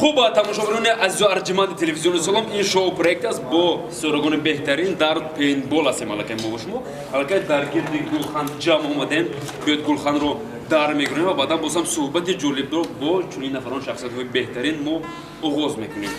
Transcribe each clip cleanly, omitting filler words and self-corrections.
خوب تماشاگران عزیز و ارجمند تلویزیون سلام، این شو پروژه است با سرگون بهترین در پینبال است. مالکه ما باشیم البته در گرد گلخان جمع اومدیم، بیاد گلخان رو در میگیریم و بعدا بازم صحبت جالب رو با چنین نفران شخصیت های بهترین ما آغاز میکنیم.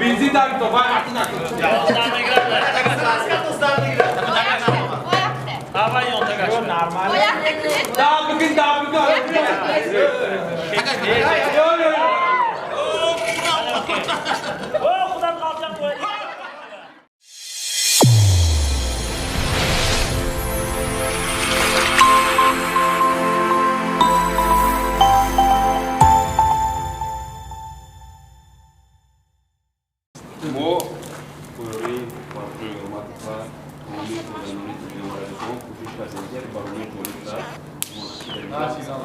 Benzin dar to vai máquina. Normal. خودم قاطعم باید ما برای پارچه اومد و قومی قانونی تریمارشون کوشش کردیم که برای تولید کرد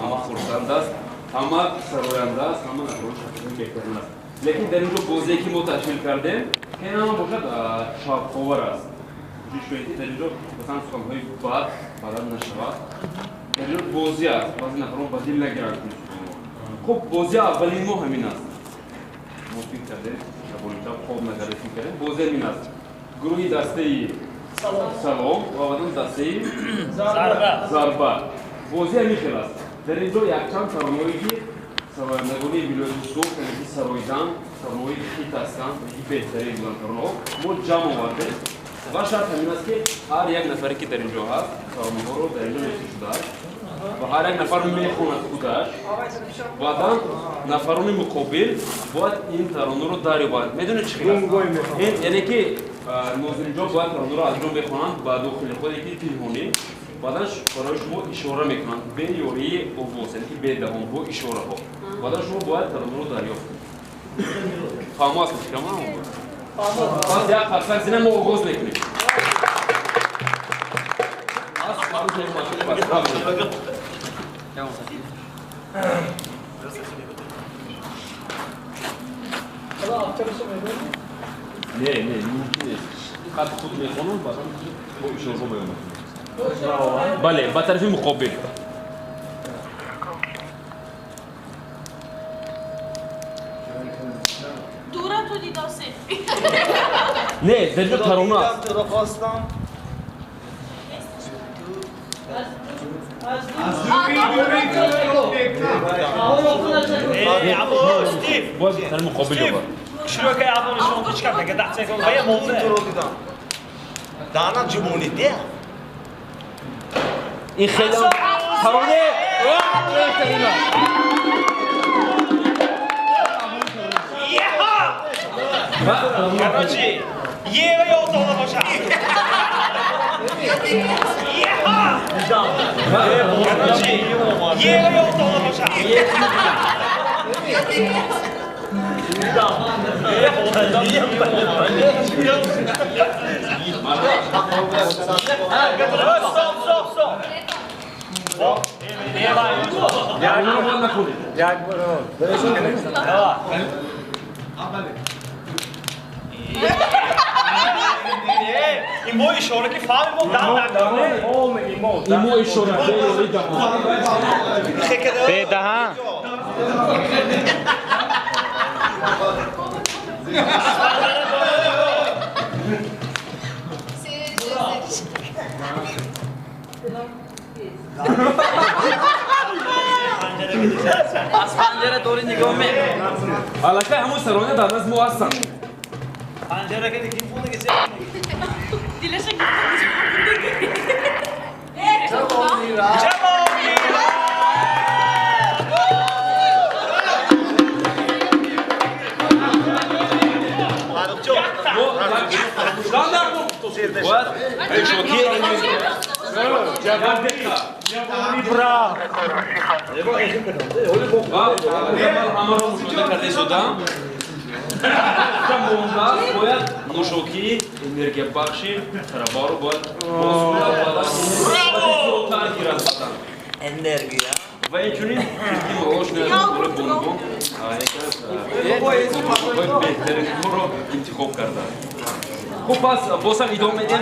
اما خورسند است اما سراینده است اما نتوان شکلی بهترین است لیکن در اینجا بازی که ما تشکیل کردیم که این هم باشد شاپخوار است کوشش کنید در اینجا مثلا سخنهای بد بدن نشود در اینجا بازی است بعضی نفران بدیل نگیرند خب بازی اولین ما همین است ما فکر کردیم شبانیتا خوب نگرفتیم کردیم بازی همین است گروهی دسته سلام و بعدم دسته ضربه بازی همین خیلی است در اینجا یک چند سرمایه‌ای سرمایه‌گذاری بلوچستان که سرایدان سرمایه‌ای خیت هستند بهترین بودن کارها ما جمع آوردیم و شرط همین است که هر یک نفری که در اینجا هست سرمایه‌ها رو در اینجا نوشته شده است و هر یک نفر میخواند خودش بعدا نفران مقابل باید این ترانه رو دریابند میدونه چی خیلی است یعنی که ناظرین جا باید ترانه رو از جا بخوانند با داخل خود یکی پنهانی بعدش برای شما اشاره میکنند به یاری آواز یعنی که به دهان با اشاره ها بعدا شما باید ترانه رو دریافت کنید فهمو هست که کما هم باید یک خطفک زینه ما آواز میکنیم نه ممکن نیست خط خود میخونم بعدا با اشاره رو بیامد بله با طرف مقابل دورا تو دیدم صفری نه در اینجا ترانه است تو رو خواستم باز طرف مقابل رو شروع که اول شما تو چیکار میکنید دست کن باید موضوع تو رو دیدم دانا جمونی ده این خیلی ترانه کراچی یه و یا اتاقه باشم کراچی یه و یا اتاقه باشم این مو اشاره که فهم مو این مو اشاره به دهان به دهن از پنجره دوری نگاه می علاقه همون سرانه بعد از ما هستن پنجره که دیگه خونه که دیلش باید نوشوکی انرژی بخشی خرابارو باید انرژی و اینچنین کردیم باش نمیدونم بونبون باید بهترین رو انتخاب کرده خب پس بازم ادامه میدیم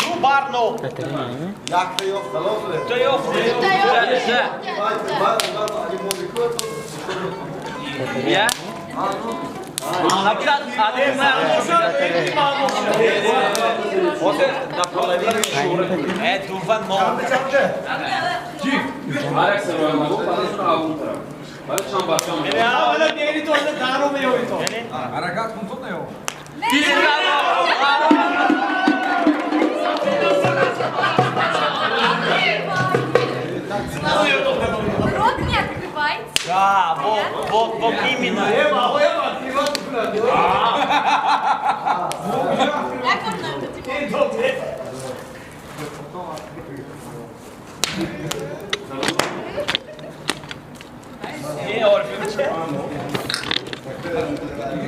رو برنو як ти його встановили? تو یافته بیا حقیقت عادی دوفن ما Alex Ronaldo parece uma outra. Olha o chão bacana. اولا دیگری تو از دهنو میوی تو حرکت کن تو نیو Рот не открывается. Ja, bo именно. Как можно это делать? Ne orfimçe?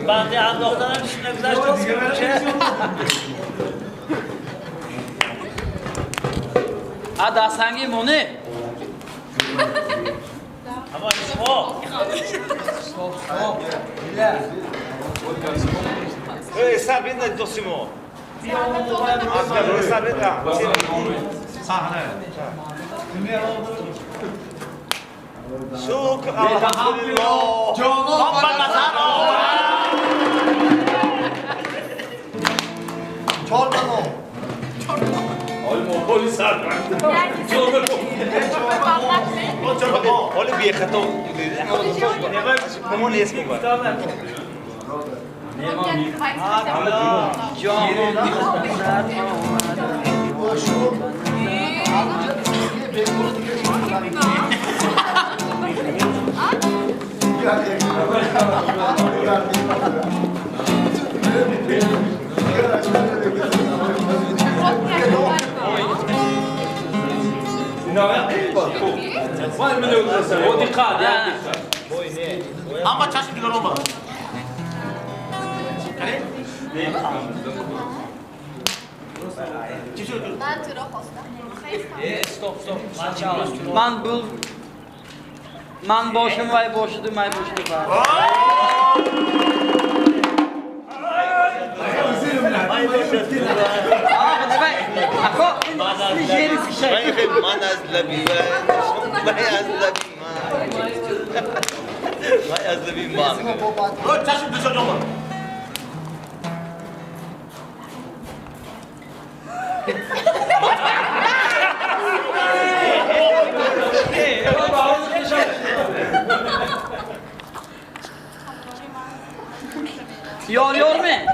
Ben de Andohtan'ın üstüne güzel çalışmışım. Ha dastangi moni. Ama isim o. Sabina Dosimo. Asgar, Sabina. Sahne. Şuk alhamdulillah. Kampan Masano. Çorbano. Olha vieja to. Como nesse lugar? Рот не открывается. Ama çaşı gider olma. Ben tıra hosta. Man boshim vay boshidi may boshidi var. Rot çaşı dışarı olma. Yor mi?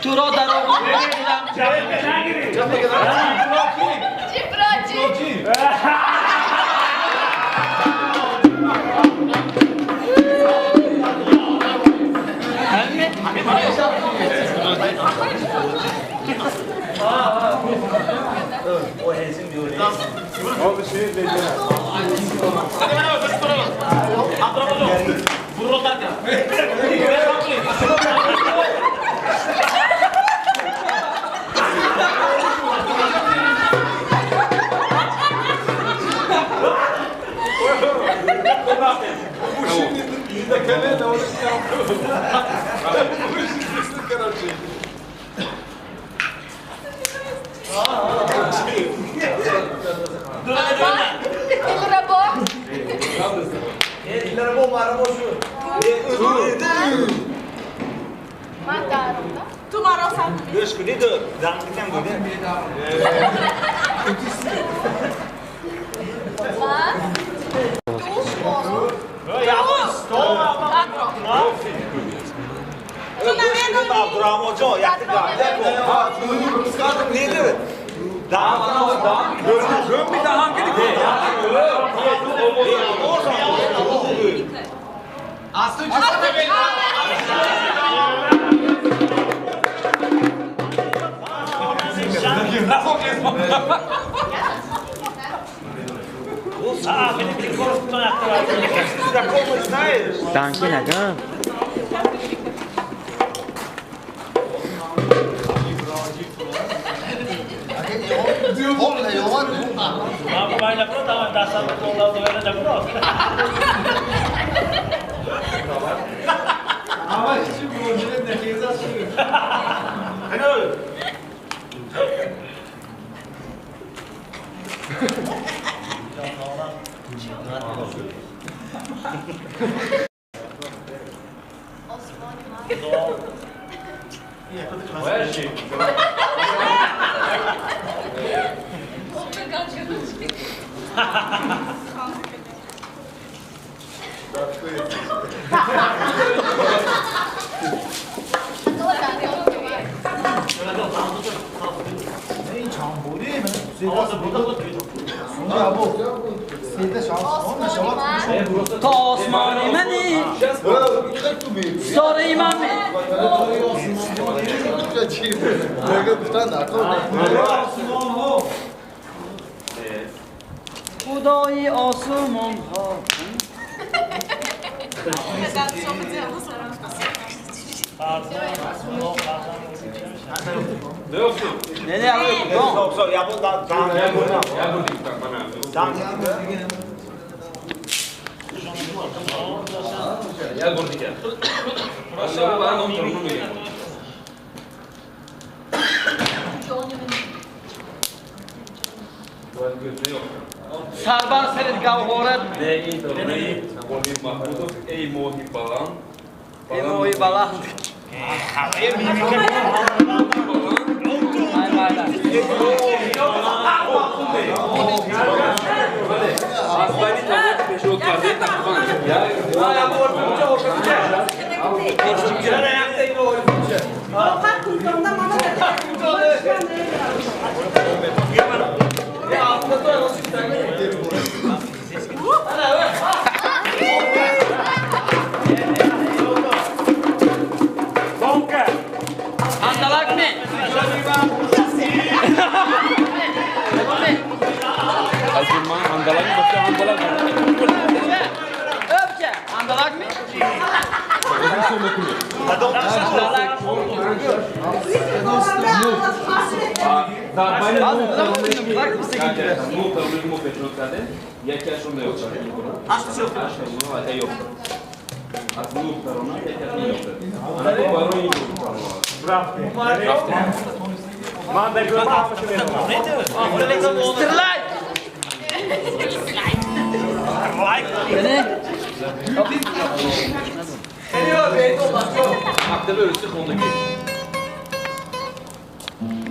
Turo daro. Чебраки. Tomorrow Sunday. Göz günü de zangıdan böyle. Abdurrahman Hoca yaktı galiba. Nedir? Göm bir daha hangi Danke, Naga. Mamma vai la prota, ma da santo con la dovere da prota. تا آسمانی منی ساره من خدای آسمان ها نه نه So, ja, bo tam. Gel burada gel. Aşağı ben onu tanımıyorum. سربر سرت گوهره Ne iyi tanımıyor. Bolin Mahmudov ey mohi balan. ایموی بلند Asbani tanımıyor. Peşi o kardeyi takılan. Ya bu ortamda hoşlanacak. Andalak mı? Azimman andalak mı? Bakın andalak mı? Öpçe. Andalak mı? Ну, проблему печно каде. Я кеш он не yok. Aşk yok. Aşk yok. Yok. Aznu tarona tekrar yok. Bu baro iyi yok. Bravo. Man ben gördüm afişi veriyorum. Sırlay. Ne? Maktabe ölüsü konudaki.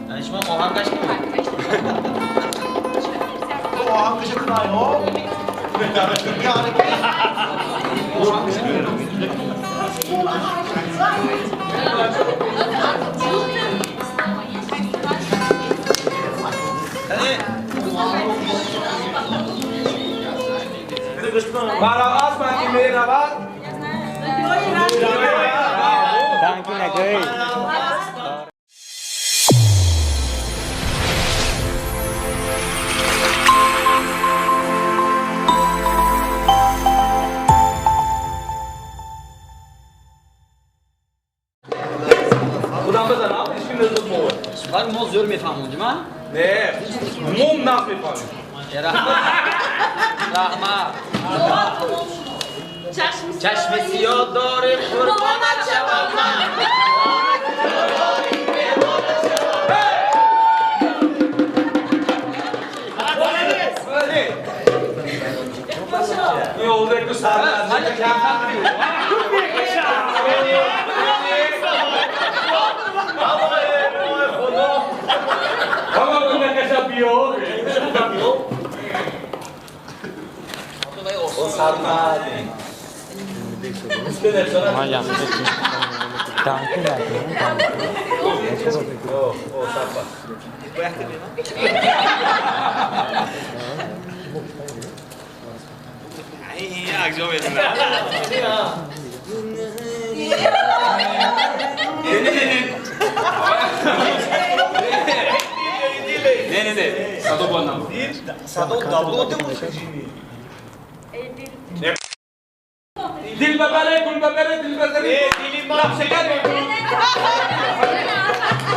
Yani şimdi ohan kaç mı? O hankışı kınay o. Baragas makin merabat. Danke lagi. Buradan da ne yapıyorsun şimdi bu? Bak moz yor میفهمونی من؟ Ne? Mum ne yapıyorsun? رحمت چشم سیاه داره قربانت شوم من. Yoldaki sahneler. Hadi Ama bu ne kadar yapıyor? O sarma. Ama yanlış. Danke lagi. O sarma. Akşam edin. Ne? Sado bu anlamda. Sado davul da mı? Dil babare, kul babare, dil babare. Dilim bana şeker mi?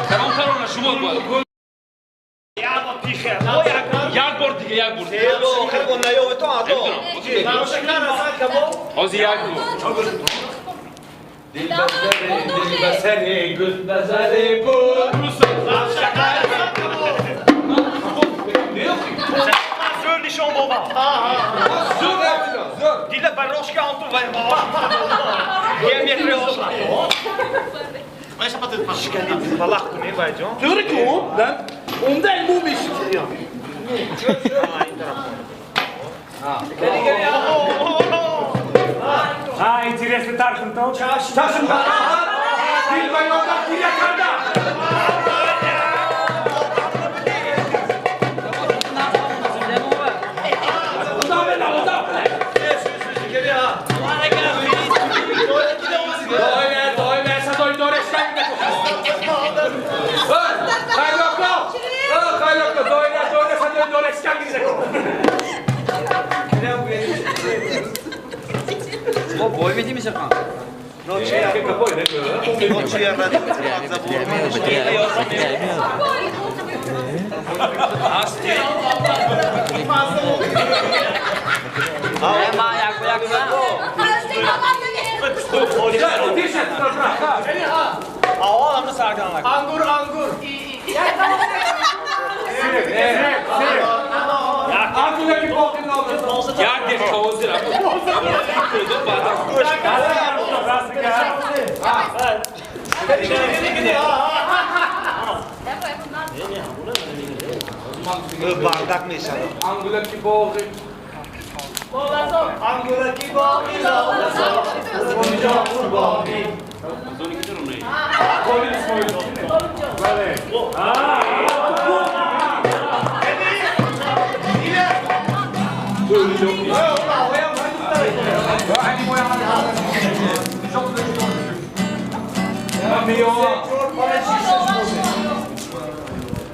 Tamam karona şu bu. Ya bak pişer. O yakar. Yak bor dige yak bor. Edo, karbon ne yok to ato. Tamam şeker nasıl kabo? Ozi yak bu. Dilbeseri, gülbeseri bu. Zor nişan baba. Dile baroşka antı var baba. Gel metre olsun. Mas é pra ter falar comigo, vai, John? Tudo que né? Daí bu bicho. Ha, interesli tartın tamam. Taşın bana. Dil bayonda kirya karda. O boy mi Serkan? Ma yak Ağlamını sarkan bak. Angur angur. Angur gibi bakın oldu. Ya bir kavuzdur abi. Koydum bana. Bardak mı sen? Angula gibi oldu. Angura ki baki la. Konca kurbani.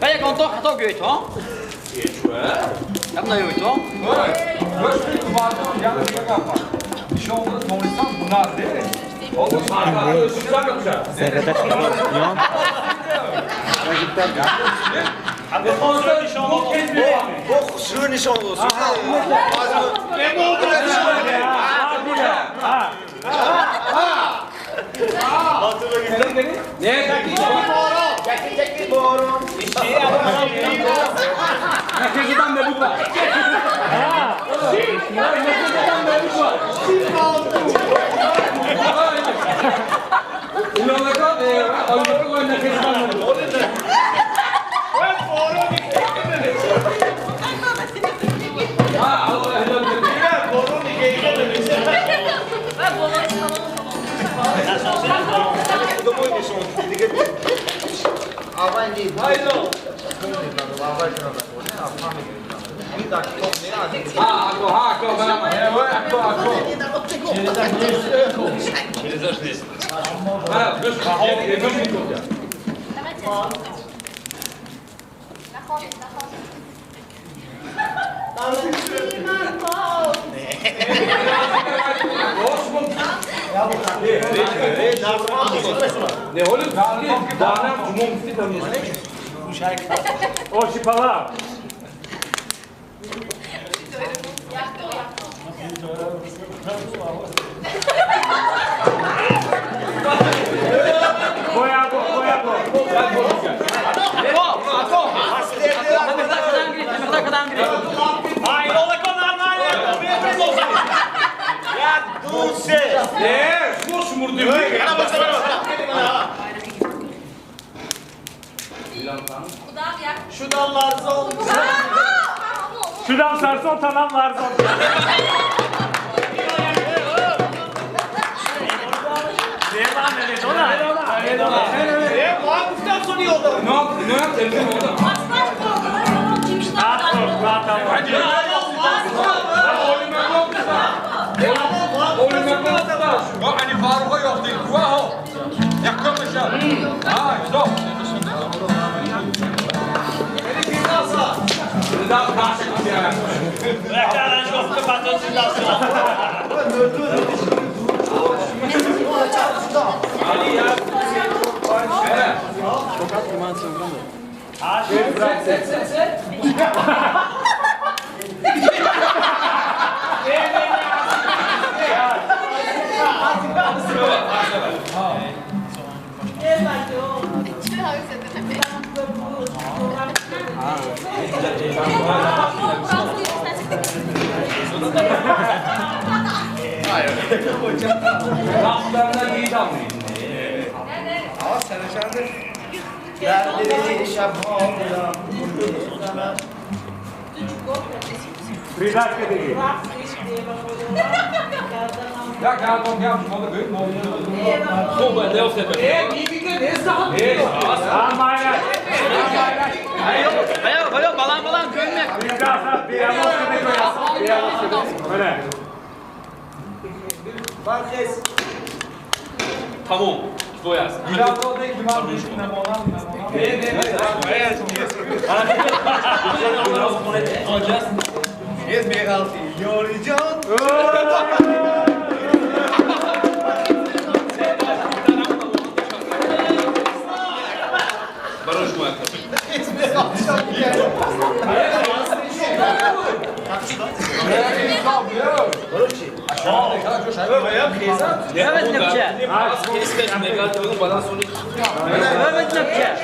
Bây giờ con tốt tốt gửi thoáng. Cảm ơn gửi thoáng. Serrada yok. Bu sürü nişan olsun. Herkesten de bu var. Herkesten de bu var. İnanılmaz Avrupa'da herkesten de bu var. Ne oğlum? Dağlar cumhuriyeti tanıyorsun. O şipalar. Boya bu. Ai, rola com a armária. Ya dulce. Ne? Boş murdu. Ana baksana. Şu dallar zor. Şuradan sarson tamam var son. Muhakkaktan sonra yolda. Ne yaptın? Hani Faruk'a yok değil. Wow. Yakınmış ya. Ha, stop. Daha karşı ya. Bıraklar çok da patronsundasın. Ali ya. Sen. Laflarına iyi davranın. Bir dakika değil. Ja, ga dan ja, van de beurt mogen. Kom, ben de ofte ben. Vayo, balan görmek. Bir daha bir emosyonu koyasın. Bir emosyonu. Öyle. Tamam. Doyas. Ja, dat denk ik maar niet naar Molan. Barış mı? Evet, ne yapacağız? İstedim, ne kadar badan sonra. Evet, ne yapacağız?